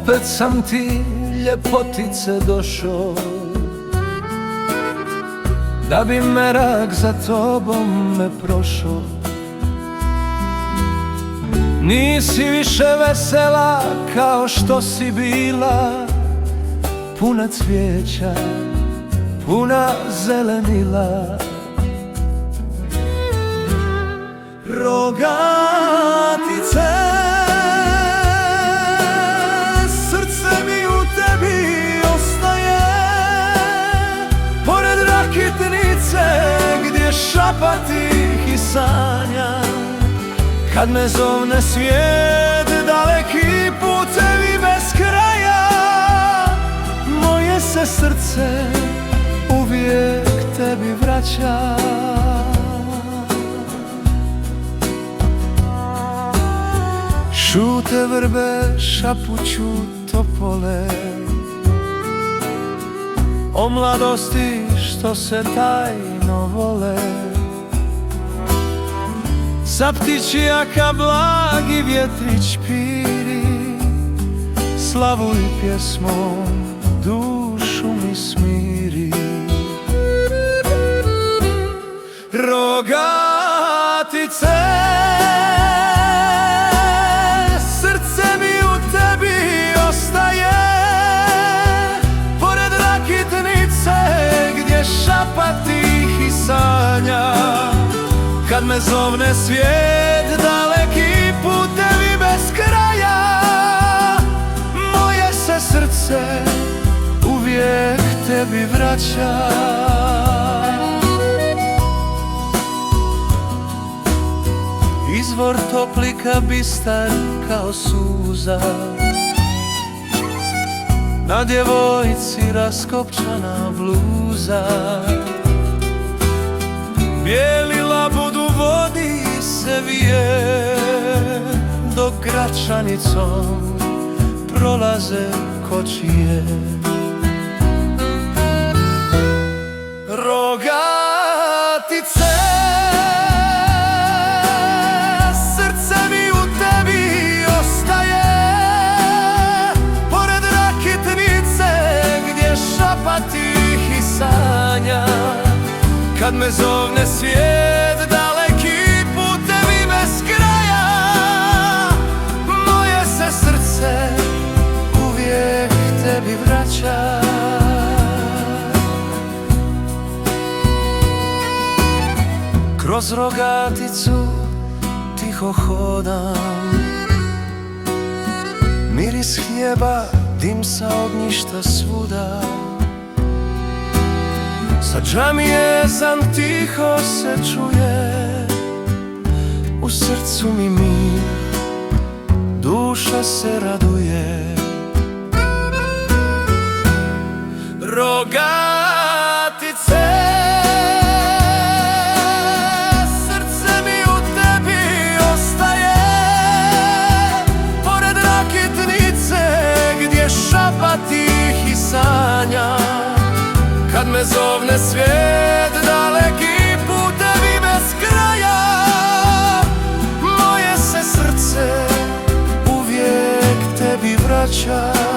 Opet sam ti ljepotice došao, da bi merak za tobom me prošao. Nisi više vesela kao što si bila, puna cvijeća, puna zelenila. Rogatice, srce mi u tebi ostaje, pored rakitnice gdje šapatih i sanja. Kad me zovne svijet, daleki putevi bez kraja, moje se srce uvijek tebi vraća. Šute vrbe šapuću topole o mladosti što se tajno vole. Za ptičijaka blagi vjetrić piri, slavu i pjesmom dušu mi smiri. Rogatice, srce mi u tebi ostaje, pored rakitnice gdje šapatih i sanja. Kad me zovne svijet, daleki putevi bez kraja, moje se srce uvijek tebi vraća. Izvor toplika bistar kao suza, na djevojci raskopčana bluza. Bijeli labud u vodi se vije, dok Gračanicom prolaze kočije. Rogatice, srce mi u tebi ostaje, pored rakitnice gdje šapatih i sanja. Kad me zovne svijet, daleki putevi bez kraja, moje se srce uvijek tebi vraća. Kroz Rogaticu tiho hodam, miris hljeba, dim sa ognjišta svuda. Sa džamije ezan tiho se čuje, u srcu mi mir, duša se raduje. Rogatice, srce mi u tebi ostaje, pored rakitnice gdje šapatih i sanja. Kad me zovne svijet, daleki putevi bez kraja, moje se srce uvijek tebi vraća.